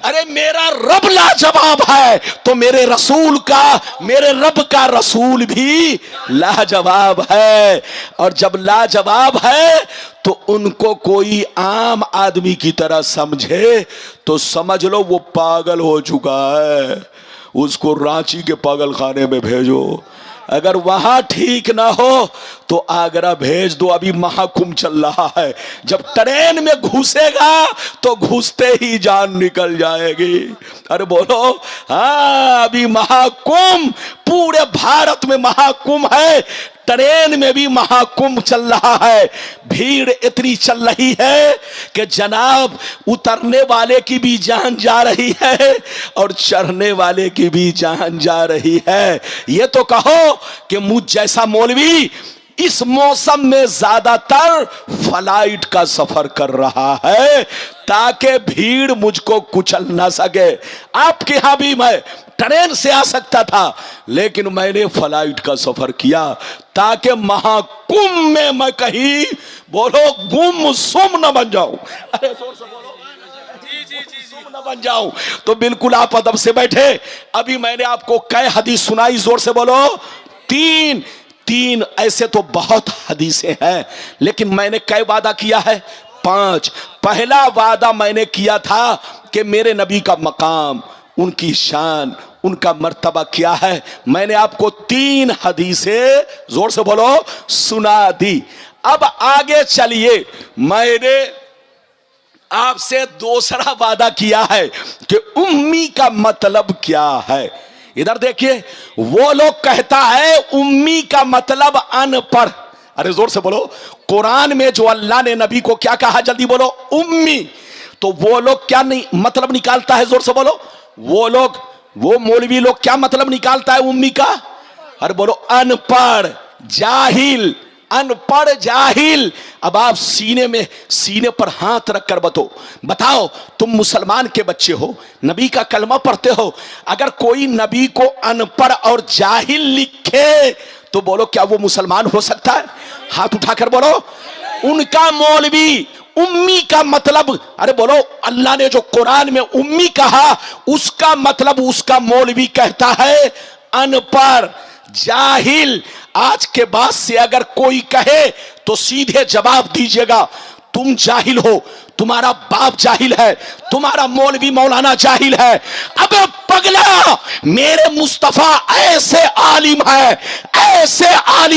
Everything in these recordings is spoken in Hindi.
अरे मेरा रब लाजवाब है तो मेरे रसूल का, मेरे रब का रसूल भी लाजवाब है। और जब लाजवाब है तो उनको कोई आम आदमी की तरह समझे तो समझ लो वो पागल हो चुका है। उसको रांची के पागल खाने में भेजो, अगर वहां ठीक ना हो तो आगरा भेज दो। अभी महाकुंभ चल रहा है, जब ट्रेन में घुसेगा तो घुसते ही जान निकल जाएगी। अरे बोलो हाँ, अभी महाकुंभ, पूरे भारत में महाकुंभ है, ट्रेन में भी महाकुंभ चल रहा है। भीड़ इतनी चल रही है कि जनाब उतरने वाले की भी जान जा रही है और चढ़ने वाले की भी जान जा रही है। ये तो कहो कि मुझ जैसा मौलवी इस मौसम में ज्यादातर फ्लाइट का सफर कर रहा है ताकि भीड़ मुझको कुचल ना सके। आपके यहां भी मैं ट्रेन से आ सकता था, लेकिन मैंने फ्लाइट का सफर किया ताकि महाकुंभ में मैं कहीं बोलो गुमसुम न बन जाऊं। अरे जोर से बोलो, गुमसुम न बन जाऊं। तो बिल्कुल आप अदब से बैठे। अभी मैंने आपको कै हदीस सुनाई, जोर से बोलो, तीन। ऐसे तो बहुत हदीसें हैं, लेकिन मैंने कै वादा किया है? 5। पहला वादा मैंने किया था कि मेरे नबी का मकाम, उनकी शान, उनका मर्तबा क्या है। मैंने आपको 3 हदीसें, जोर से बोलो, सुना दी। अब आगे चलिए, मैंने आपसे दूसरा वादा किया है कि उम्मी का मतलब क्या है। इधर देखिए, वो लोग कहता है उम्मी का मतलब अनपढ़। अरे जोर से बोलो, कुरान में जो अल्लाह ने नबी को क्या कहा, जल्दी बोलो, उम्मी। तो वो लोग क्या नहीं मतलब निकालता है, जोर से बोलो, वो मौलवी लोग क्या मतलब निकालता है उम्मी का? अरे बोलो, अनपढ़, जाहिल, अनपढ़ जाहिल। अब आप सीने पर हाथ रखकर बताओ, तुम मुसलमान के बच्चे हो, नबी का कलमा पढ़ते हो, अगर कोई नबी को अनपढ़ और जाहिल लिखे तो बोलो क्या वो मुसलमान हो सकता है? हाथ उठाकर बोलो। उनका मौलवी उम्मी का मतलब, अरे बोलो, अल्लाह ने जो कुरान में उम्मी कहा उसका मतलब उसका मौलवी कहता है अनपढ़, जाहिल। आज के बाद से अगर कोई कहे तो सीधे जवाब दीजिएगा, तुम जाहिल हो, तुम्हारा बाप जाहिल है, तुम्हारा मौलवी मौलाना जाहिल है। अबे पगला, मेरे मुस्तफा ऐसे आलिम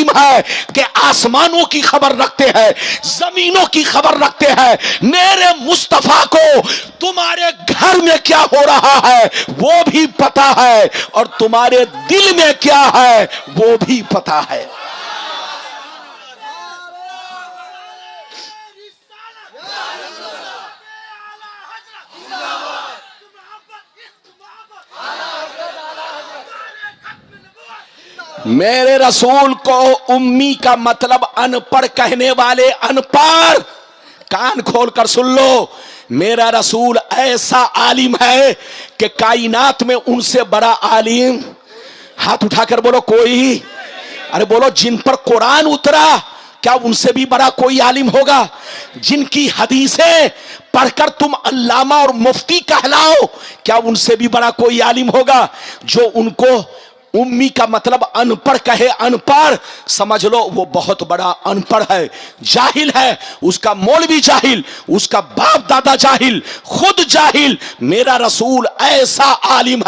है कि आसमानों की खबर रखते हैं, जमीनों की खबर रखते हैं। मेरे मुस्तफा को तुम्हारे घर में क्या हो रहा है वो भी पता है, और तुम्हारे दिल में क्या है वो भी पता है। मेरे रसूल को उम्मी का मतलब अनपढ़ कहने वाले अनपढ़, कान खोलकर सुन लो, मेरा रसूल ऐसा आलिम है कि कायनात में उनसे बड़ा आलिम, हाथ उठाकर बोलो कोई। अरे बोलो, जिन पर कुरान उतरा क्या उनसे भी बड़ा कोई आलिम होगा? जिनकी हदीसें पढ़कर तुम अल्लामा और मुफ्ती कहलाओ क्या उनसे भी बड़ा कोई आलिम होगा? जो उनको उम्मी का मतलब अनपढ़ कहे, अनपढ़ समझ लो वो बहुत बड़ा अनपढ़ है, जाहिल है। उसका मौलवी जाहिल, उसका बाप दादा जाहिल, खुद जाहिल। मेरा रसूल ऐसा आलिम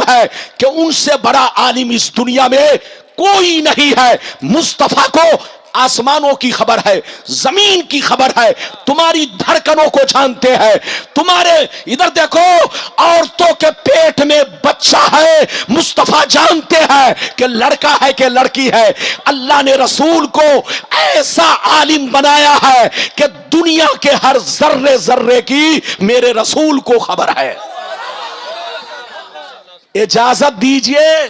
है कि उनसे बड़ा आलिम इस दुनिया में कोई नहीं है। मुस्तफा को आसमानों की खबर है, जमीन की खबर है, तुम्हारी धड़कनों को जानते हैं। तुम्हारे इधर देखो, औरतों के पेट में बच्चा है, मुस्तफा जानते हैं कि लड़का है कि लड़की है। अल्लाह ने रसूल को ऐसा आलिम बनाया है कि दुनिया के हर जर्रे जर्रे की मेरे रसूल को खबर है। इजाजत दीजिए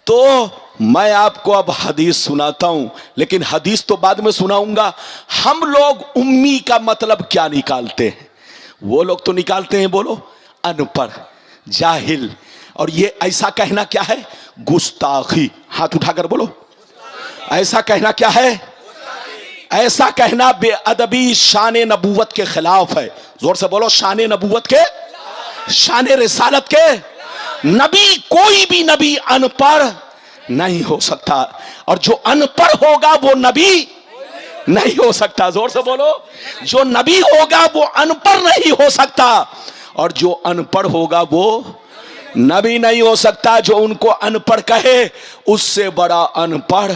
तो मैं आपको अब हदीस सुनाता हूं, लेकिन हदीस तो बाद में सुनाऊंगा। हम लोग उम्मी का मतलब क्या निकालते हैं? वो लोग तो निकालते हैं, बोलो, अनपढ़, जाहिल। और ये ऐसा कहना क्या है? गुस्ताखी। हाथ उठाकर बोलो, ऐसा कहना क्या है? ऐसा कहना बेअदबी शान नबूवत के खिलाफ है। जोर से बोलो, शान नबूवत के, शान रिसालत के। नबी, कोई भी नबी अनपढ़ नहीं हो सकता, और जो अनपढ़ होगा वो नबी नहीं हो सकता। जोर से बोलो, जो नबी होगा वो अनपढ़ नहीं हो सकता, और जो अनपढ़ होगा वो नबी नहीं हो सकता। जो उनको अनपढ़ कहे, उससे बड़ा अनपढ़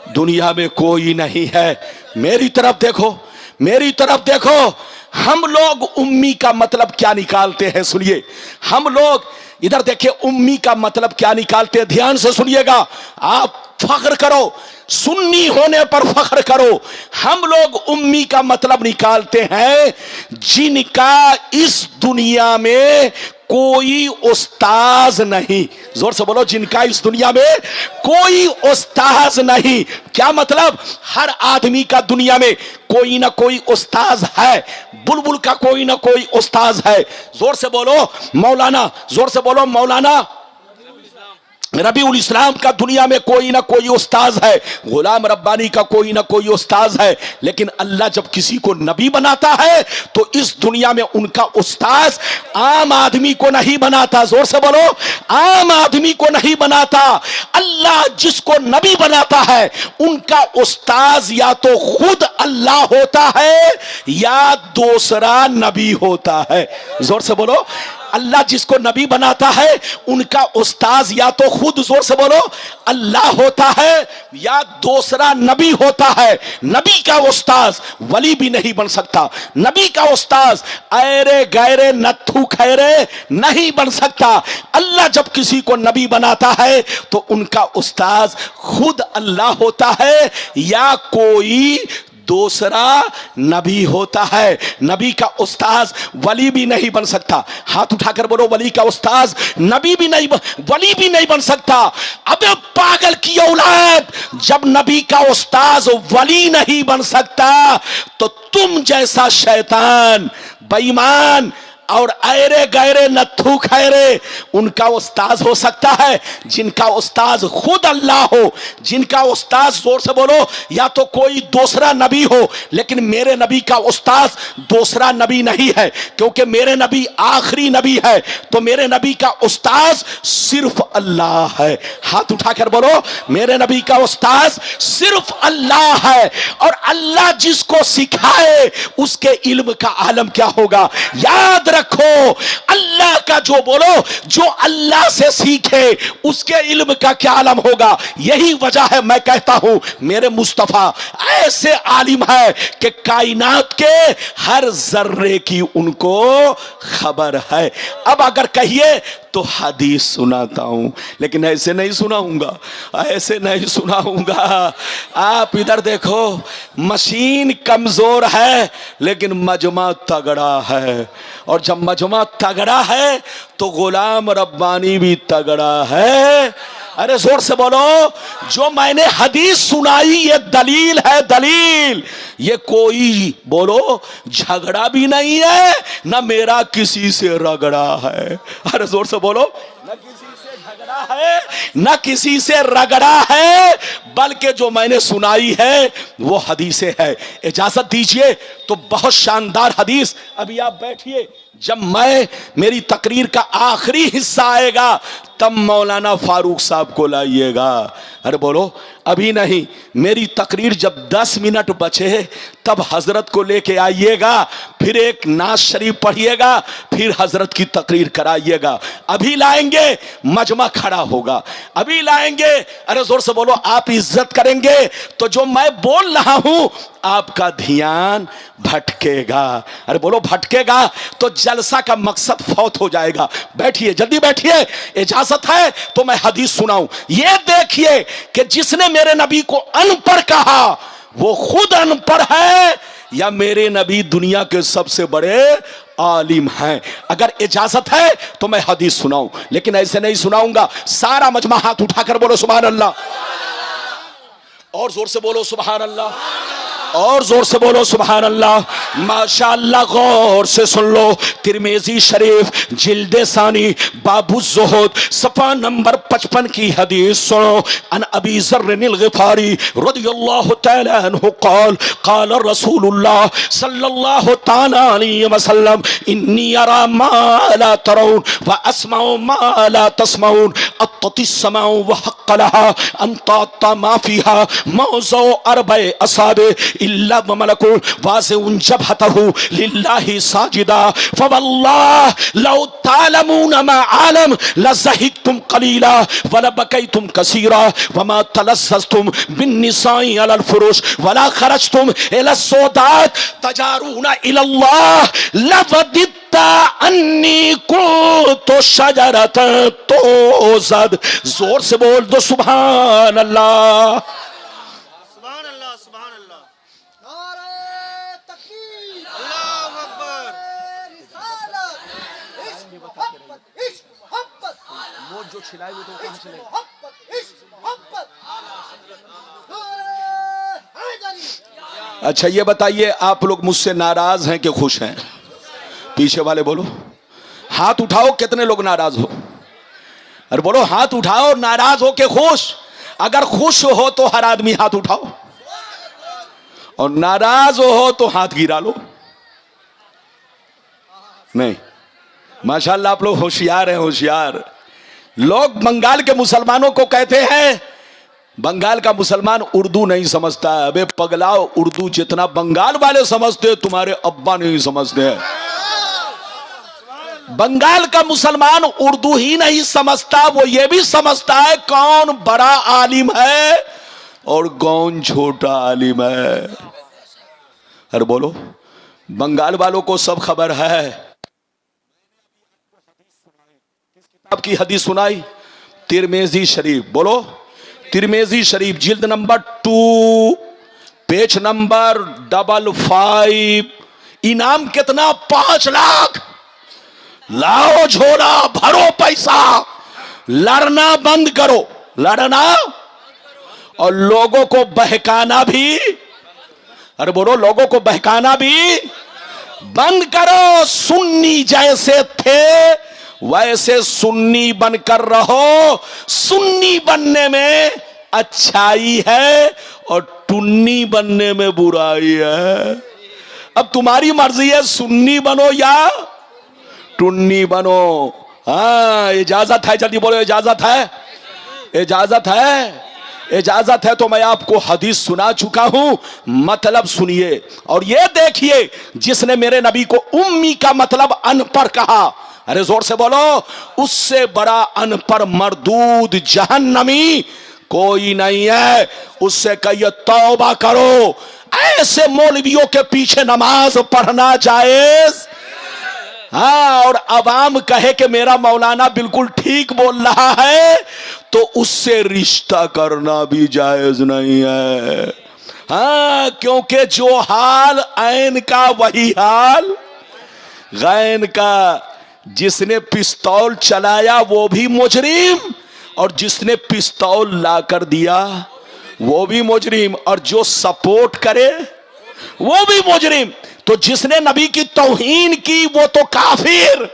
दुनिया में कोई नहीं है। मेरी तरफ देखो, मेरी तरफ देखो। हम लोग उम्मी का मतलब क्या निकालते हैं, सुनिए। हम लोग इधर देखिए, उम्मी का मतलब क्या निकालते हैं, ध्यान से सुनिएगा। आप फख्र करो, सुन्नी होने पर फख्र करो। हम लोग उम्मी का मतलब निकालते हैं जिनका इस दुनिया में कोई उस्ताज नहीं। जोर से बोलो, जिनका इस दुनिया में कोई उस्ताज नहीं। क्या मतलब? हर आदमी का दुनिया में कोई ना कोई उस्ताज है। बुलबुल का कोई ना कोई उस्ताज है। जोर से बोलो मौलाना, जोर से बोलो मौलाना रबीउल इस्लाम का दुनिया में कोई ना कोई उस्ताज है। गुलाम रब्बानी का कोई ना कोई उस्ताज है। लेकिन अल्लाह जब किसी को नबी बनाता है तो इस दुनिया में उनका उस्ताज आम आदमी को नहीं बनाता। जोर से बोलो, आम आदमी को नहीं बनाता। अल्लाह जिसको नबी बनाता है उनका उस्ताज या तो खुद अल्लाह होता है या दूसरा नबी होता है। जोर से बोलो, अल्लाह जिसको नबी बनाता है उनका उस्ताज या तो खुद, जोर से बोलो, अल्लाह होता है या दूसरा नबी होता है। नबी का उस्ताज वली भी नहीं बन सकता। नबी का उस्ताज ऐरे गैरे नत्थु खैरे नहीं बन सकता। अल्लाह जब किसी को नबी बनाता है तो उनका उस्ताज खुद अल्लाह होता है या कोई दूसरा नबी होता है। नबी का उस्ताज वली भी नहीं बन सकता। हाथ उठाकर बोलो, वली का उस्ताज नबी भी नहीं, वली भी नहीं बन सकता। अबे पागल की औलाद, जब नबी का उस्ताज वली नहीं बन सकता तो तुम जैसा शैतान, बेईमान और ऐरे गैरे नत्थु खैरे उनका उस्ताज हो सकता है। जिनका उस्ताज खुद अल्लाह हो, जिनका उस्ताज, जोर से बोलो, या तो कोई दूसरा नबी हो। लेकिन मेरे नबी का उस्ताज दूसरा नबी नहीं है, क्योंकि मेरे नबी आखिरी नबी है। तो मेरे नबी का उस्ताज सिर्फ अल्लाह है। हाथ उठाकर बोलो, मेरे नबी का उस्ताज सिर्फ अल्लाह है। और अल्लाह जिसको सिखाए उसके इल्म का आलम क्या होगा, याद रखो। अल्लाह का जो बोलो, जो अल्लाह से सीखे उसके इल्म का क्या आलम होगा। यही वजह है मैं कहता हूं मेरे मुस्तफा ऐसे आलिम है कि कायनात के हर जर्रे की उनको खबर है। अब अगर कहिए तो हदीस सुनाता हूं, लेकिन ऐसे नहीं सुनाऊंगा, ऐसे नहीं सुनाऊंगा। आप इधर देखो, मशीन कमजोर है लेकिन मजमा तगड़ा है। और जब मजमा तगड़ा है तो गुलाम रब्बानी भी तगड़ा है। अरे जोर से बोलो, जो मैंने हदीस सुनाई ये दलील है, दलील। ये कोई बोलो झगड़ा भी नहीं है, ना मेरा किसी से रगड़ा है। अरे जोर से बोलो, ना किसी से झगड़ा है, ना किसी से रगड़ा है, बल्कि जो मैंने सुनाई है वो हदीसें है। इजाजत दीजिए तो बहुत शानदार हदीस, अभी आप बैठिए, जब मेरी तकरीर का आखिरी हिस्सा आएगा तब मौलाना फारूक साहब को लाइएगा। अरे बोलो, अभी नहीं, मेरी तकरीर जब 10 मिनट बचे तब हजरत को लेके आइएगा, फिर एक नाज शरीफ पढ़िएगा, फिर हजरत की तकरीर कराइएगा। अभी लाएंगे, मजमा खड़ा होगा, अभी लाएंगे। अरे जोर से बोलो, आप इज्जत करेंगे तो जो मैं बोल रहा हूं आपका ध्यान भटकेगा। अरे बोलो, भटकेगा तो जलसा का मकसद फौत हो जाएगा। बैठिए, जल्दी बैठिए, इजाजत है तो मैं हदीस सुनाऊं। ये देखिए कि जिसने मेरे नबी को अनपढ़ कहा वो खुद अनपढ़ है या मेरे नबी दुनिया के सबसे बड़े आलिम हैं। अगर इजाजत है तो मैं हदीस सुनाऊं, लेकिन ऐसे नहीं सुनाऊंगा। सारा मजमा हाथ उठाकर बोलो सुभान अल्लाह, और जोर से बोलो सुभान अल्लाह, और जोर से बोलो सुभान अल्लाह। माशाअल्लाह, गौर से सुन लो। तिरमिजी शरीफ जिल्दे सानी बाबू ज़ुहद सफ़ा नंबर 55 की हदीस सुनो। अन अबी ज़र्रिल ग़िफ़ारी रज़ियल्लाहु तआला अन्हु क़ाल क़ाल रसूलुल्लाह सल्लल्लाहु तआला अलैहि वसल्लम इन्नी अरा मा ला तरौन व अस्माउ मा ला तस्माउन अत्तिस समाउ व हक़्क़ लहा अन ताता मा फ़ीहा मौज़ू अरबए असाबे इल्ला व मलकुन वाज़िउन जबहतहु लिल्लाहि साजिदा फवल्लाह लौ तालमून मा आलम लज़हिकतुम क़लीला व लबकैतुम कसीरा व मा तलज़्ज़ज़तुम बिन्निसाई अलल फुरुश वला खरजतुम इला सौदात तजारूना इलल्लाह लवदित्ता अन्नी कुन्तु शजरतन तोज़द। जोर से बोल दो सुभान अल्लाह। जो छिलाई वो तो कहां चले। अच्छा ये बताइए, आप लोग मुझसे नाराज हैं कि खुश हैं? पीछे वाले बोलो, हाथ उठाओ कितने लोग नाराज हो। अरे बोलो हाथ उठाओ, नाराज हो के खुश। अगर खुश हो तो हर आदमी हाथ उठाओ, और नाराज हो तो हाथ गिरा लो। नहीं, माशाल्लाह आप लोग होशियार हैं, होशियार लोग। बंगाल के मुसलमानों को कहते हैं, बंगाल का मुसलमान उर्दू नहीं समझता है। अबे पगलाओ, उर्दू जितना बंगाल वाले समझते तुम्हारे अब्बा नहीं समझते हैं। बंगाल का मुसलमान उर्दू ही नहीं समझता, वो ये भी समझता है कौन बड़ा आलिम है और कौन छोटा आलिम है। अरे बोलो, बंगाल वालों को सब खबर है। आपकी हदीस सुनाई तिरमिजी शरीफ, बोलो तिरमिजी शरीफ जिल्द नंबर 2 पेज नंबर 55। इनाम कितना? 5 लाख। लाओ झोला, भरो पैसा, लड़ना बंद करो, लड़ना और लोगों को बहकाना भी। अरे बोलो, लोगों को बहकाना भी बंद करो। सुन्नी जैसे थे वैसे सुन्नी बनकर रहो। सुन्नी बनने में अच्छाई है और टुन्नी बनने में बुराई है। अब तुम्हारी मर्जी है, सुन्नी बनो या टुन्नी बनो। हाँ, इजाजत है, जल्दी बोलो इजाजत है, इजाजत है, इजाजत है। तो मैं आपको हदीस सुना चुका हूं, मतलब सुनिए और ये देखिए। जिसने मेरे नबी को उम्मी का मतलब अनपढ़ कहा, अरे जोर से बोलो, उससे बड़ा अनपढ़ मरदूद जहन्नमी कोई नहीं है। उससे कहिए तौबा करो। ऐसे मौलवियों के पीछे नमाज पढ़ना जायज। हाँ, और अवाम कहे कि मेरा मौलाना बिल्कुल ठीक बोल रहा है, तो उससे रिश्ता करना भी जायज नहीं है। हाँ, क्योंकि जो हाल ऐन का वही हाल गैन का। जिसने पिस्तौल चलाया वो भी मुजरिम, और जिसने पिस्तौल ला कर दिया वो भी मुजरिम, और जो सपोर्ट करे वो भी मुजरिम। तो जिसने नबी की तौहीन की वो तो काफिर,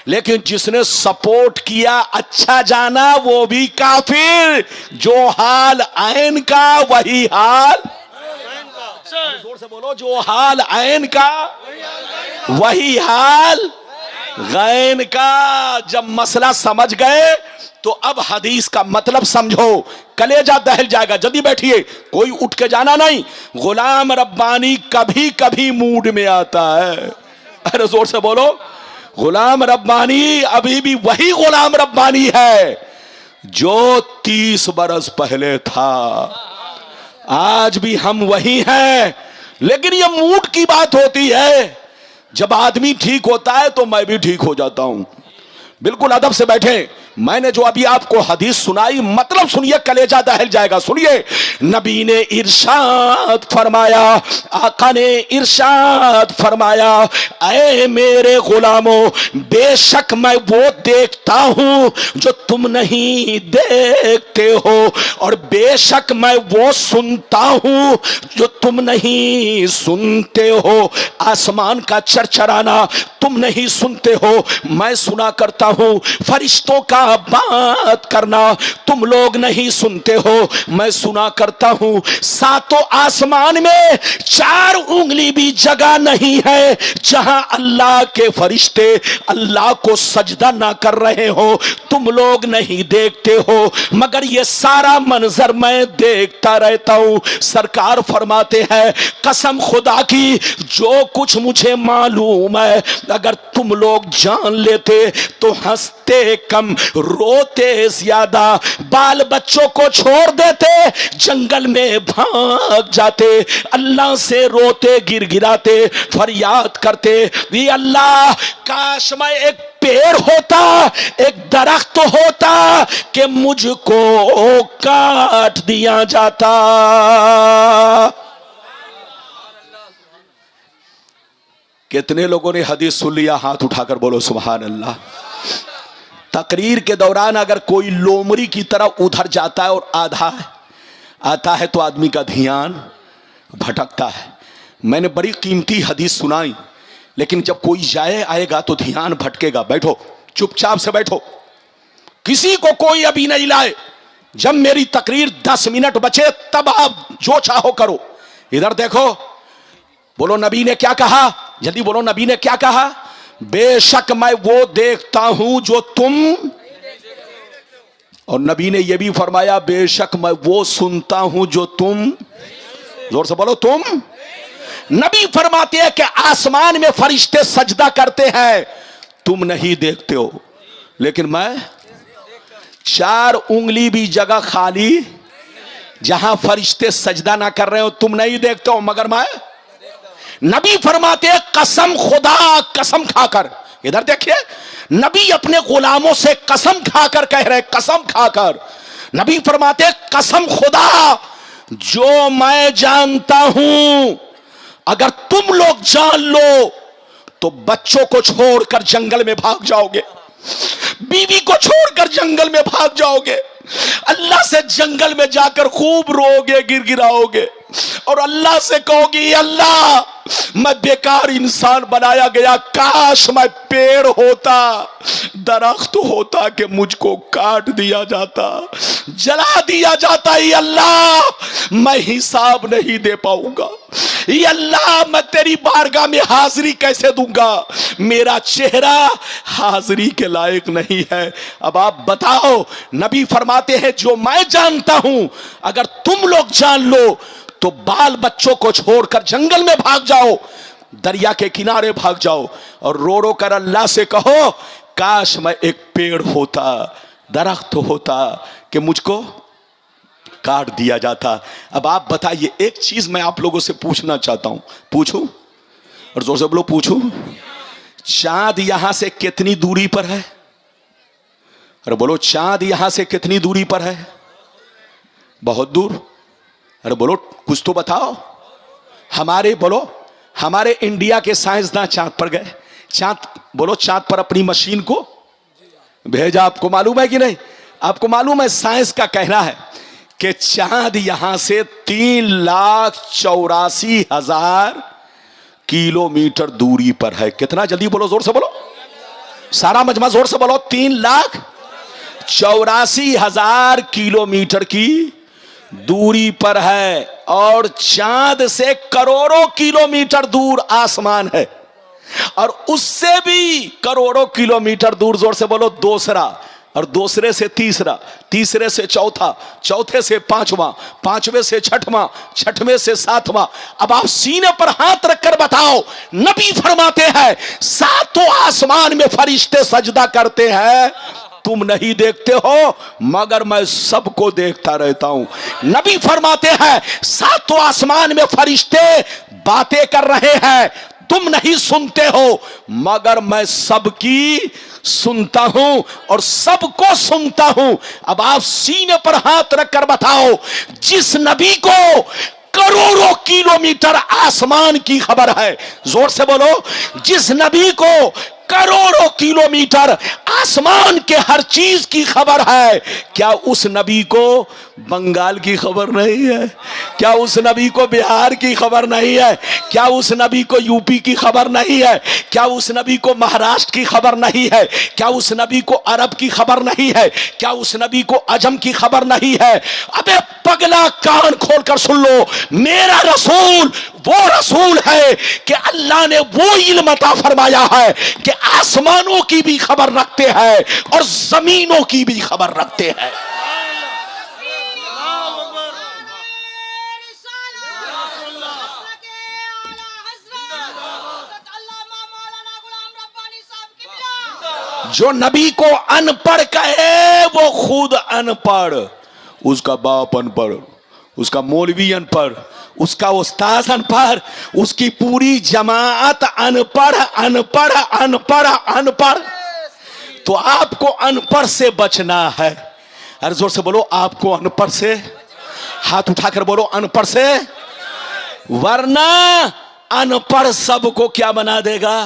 लेकिन जिसने सपोर्ट किया, अच्छा जाना, वो भी काफिर। जो हाल ऐन का वही हाल, जोर से बोलो, जो हाल ऐन का वही हाल गैन का। जब मसला समझ गए तो अब हदीस का मतलब समझो, कलेजा दहल जाएगा। जल्दी बैठिए, कोई उठ के जाना नहीं। गुलाम रब्बानी कभी कभी मूड में आता है। अरे जोर से बोलो, गुलाम रब्बानी अभी भी वही गुलाम रब्बानी है जो 30 बरस पहले था। आज भी हम वही हैं, लेकिन ये मूड की बात होती है। जब आदमी ठीक होता है तो मैं भी ठीक हो जाता हूं। बिल्कुल अदब से बैठे, मैंने जो अभी आपको हदीस सुनाई, मतलब सुनिए, कलेजा दहल जाएगा। सुनिए, नबी ने इरशाद फरमाया, आका ने इरशाद फरमाया, ऐ मेरे गुलामों, बेशक मैं वो देखता हूं जो तुम नहीं देखते हो, और बेशक मैं वो सुनता हूं जो तुम नहीं सुनते हो। आसमान का चरचराना तुम नहीं सुनते हो, मैं सुना करता हूं। फरिश्तों का बात करना तुम लोग नहीं सुनते हो, मैं सुना करता हूं। सातों आसमान में 4 उंगली भी जगह नहीं है जहां अल्लाह के फरिश्ते अल्लाह को सजदा ना कर रहे हो, तुम लोग नहीं देखते हो, मगर ये सारा मंजर मैं देखता रहता हूं। सरकार फरमाते हैं, कसम खुदा की, जो कुछ मुझे मालूम है अगर तुम लोग जान लेते तो हंसते कम, रोते ज्यादा, बाल बच्चों को छोड़ देते, जंगल में भाग जाते, अल्लाह से रोते गिड़गिड़ाते फरियाद करते, ये अल्लाह काश मैं एक पेड़ होता, एक दरख्त होता कि मुझको काट दिया जाता। कितने लोगों ने हदीस सुन लिया? हाथ उठाकर बोलो सुभान अल्लाह। तकरीर के दौरान अगर कोई लोमड़ी की तरह उधर जाता है और आधा आता है तो आदमी का ध्यान भटकता है। मैंने बड़ी कीमती हदीस सुनाई, लेकिन जब कोई जाए आएगा तो ध्यान भटकेगा। बैठो, चुपचाप से बैठो, किसी को कोई अभी नहीं लाए। जब मेरी तकरीर 10 मिनट बचे तब आप जो चाहो करो। इधर देखो, बोलो नबी ने क्या कहा, जल्दी बोलो नबी ने क्या कहा। बेशक मैं वो देखता हूं जो तुम, और नबी ने यह भी फरमाया, बेशक मैं वो सुनता हूं जो तुम, जोर से बोलो तुम। नबी फरमाते हैं कि आसमान में फरिश्ते सजदा करते हैं, तुम नहीं देखते हो, लेकिन मैं 4 उंगली भी जगह खाली जहां फरिश्ते सजदा ना कर रहे हो तुम नहीं देखते हो, मगर मैं। नबी फरमाते हैं, कसम खुदा, कसम खाकर, इधर देखिए, नबी अपने गुलामों से कसम खाकर कह रहे, कसम खाकर नबी फरमाते हैं, कसम खुदा, जो मैं जानता हूं अगर तुम लोग जान लो तो बच्चों को छोड़कर जंगल में भाग जाओगे, बीवी को छोड़कर जंगल में भाग जाओगे, अल्लाह से जंगल में जाकर खूब रोगे, गिड़गिड़ाओगे और अल्लाह से कहोगे, अल्लाह मैं बेकार इंसान बनाया गया, काश मैं पेड़ होता, दरख्त होता कि मुझको काट दिया जाता, जला दिया जाता। ये अल्लाह मैं हिसाब नहीं दे पाऊंगा, ये अल्लाह मैं तेरी बारगाह में हाजिरी कैसे दूंगा, मेरा चेहरा हाजिरी के लायक नहीं है। अब आप बताओ, नबी फरमाते हैं, जो मैं जानता हूं अगर तुम लोग जान लो तो बाल बच्चों को छोड़कर जंगल में भाग जाओ, दरिया के किनारे भाग जाओ और रो रो कर अल्लाह से कहो, काश मैं एक पेड़ होता, दरख्त होता कि मुझको काट दिया जाता। अब आप बताइए, एक चीज मैं आप लोगों से पूछना चाहता हूं, पूछूं? और जोर से बोलो, पूछूं? चांद यहां से कितनी दूरी पर है? अरे बोलो, चांद यहां से कितनी दूरी पर है? बहुत दूर। अरे बोलो, कुछ तो बताओ। बोलो, हमारे इंडिया के साइंसदान चांद पर गए, चांद, बोलो, चांद पर अपनी मशीन को भेजा। आपको मालूम है कि नहीं? आपको मालूम है, साइंस का कहना है कि चांद यहां से 3,84,000 किलोमीटर दूरी पर है। कितना? जल्दी बोलो, जोर से बोलो, सारा मजमा जोर से बोलो। 3,84,000 किलोमीटर की दूरी पर है, और चांद से करोड़ों किलोमीटर दूर आसमान है, और उससे भी करोड़ों किलोमीटर दूर, जोर से बोलो, दूसरा, और दूसरे से तीसरा, तीसरे से चौथा, चौथे से पांचवा, पांचवे से छठवां, छठवें से सातवां। अब आप सीने पर हाथ रखकर बताओ, नबी फरमाते हैं, 7 आसमान में फरिश्ते सजदा करते हैं, तुम नहीं देखते हो, मगर मैं सबको देखता रहता हूं। नबी फरमाते हैं, 7 आसमान में फरिश्ते बातें कर रहे हैं, तुम नहीं सुनते हो, मगर मैं सबकी सुनता हूं और सबको सुनता हूं। अब आप सीने पर हाथ रखकर बताओ, जिस नबी को करोड़ों किलोमीटर आसमान की खबर है, जोर से बोलो, जिस नबी को करोड़ों किलोमीटर आसमान के हर चीज की खबर है, क्या उस नबी को बंगाल की खबर नहीं है? क्या उस नबी को बिहार की खबर नहीं है? क्या उस नबी को यूपी की खबर नहीं है? क्या उस नबी को महाराष्ट्र की खबर नहीं है? क्या उस नबी को अरब की खबर नहीं है? क्या उस नबी को अजम की खबर नहीं है? अबे पगला, कान खोलकर सुन लो, मेरा रसूल वो रसूल है कि अल्लाह ने वो इल्म अता फरमाया है कि आसमानों की भी खबर रखते हैं और जमीनों की भी खबर रखते हैं। जो नबी को अनपढ़ कहे वो खुद अनपढ़, उसका बाप अनपढ़, उसका मौलवी अनपढ़, उसका उस्ताद अनपढ़, उसकी पूरी जमात अनपढ़ अनपढ़ अनपढ़ अनपढ़। तो आपको अनपढ़ से बचना है। अरे जोर से बोलो, आपको अनपढ़ से, हाथ उठाकर बोलो, अनपढ़ से, वरना अनपढ़ सबको क्या बना देगा?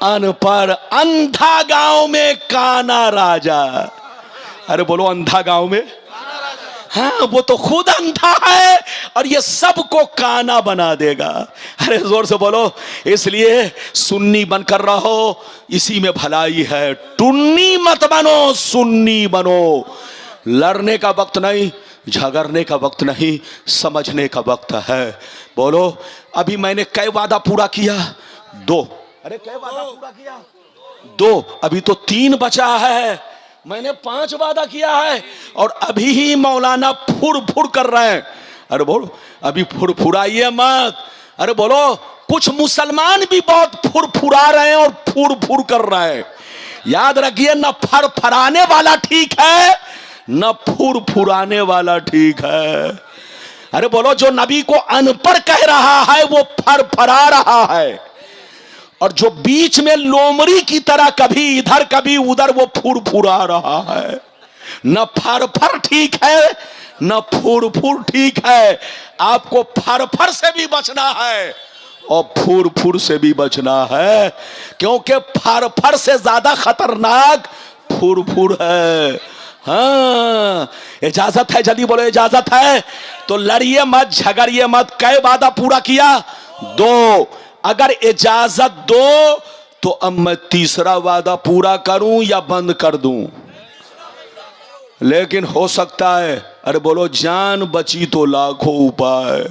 अनपढ़। अंधा गांव में काना राजा। अरे बोलो, अंधा गांव में, हाँ, वो तो खुद अंधा है और ये सबको काना बना देगा। अरे जोर से बोलो, इसलिए सुन्नी बनकर रहो, इसी में भलाई है। टुन्नी मत बनो, सुन्नी बनो। लड़ने का वक्त नहीं, झगड़ने का वक्त नहीं, समझने का वक्त है। बोलो, अभी मैंने कई वादा पूरा किया? 2। अरे कई वादा पूरा किया? 2। अभी तो 3 बचा है। मैंने 5 वादा किया है और अभी ही मौलाना फुर फुर कर रहे हैं। अरे बोलो, अभी फुरफुराइए मत। अरे बोलो, कुछ मुसलमान भी बहुत फुरफुरा रहे हैं और फुर फुर कर रहे हैं। याद रखिए, न फरफराने वाला ठीक है, न फुरफुराने वाला ठीक है। अरे बोलो, जो नबी को अनपढ़ कह रहा है वो फरफरा रहा है, और जो बीच में लोमड़ी की तरह कभी इधर कभी उधर वो फुरफुरा रहा है। न फरफर ठीक है, न फुरफुर ठीक है। आपको फरफर से भी बचना है और फुरफुर से भी बचना है, क्योंकि फरफर से ज्यादा खतरनाक फुरफुर है। हाँ, इजाजत है? जल्दी बोलो, इजाजत है? तो लड़िए मत, झगड़िए मत। कई वादा पूरा किया? 2। अगर इजाजत दो तो अब मैं तीसरा वादा पूरा करूं या बंद कर दूं? लेकिन हो सकता है, अरे बोलो, जान बची तो लाखों उपाय।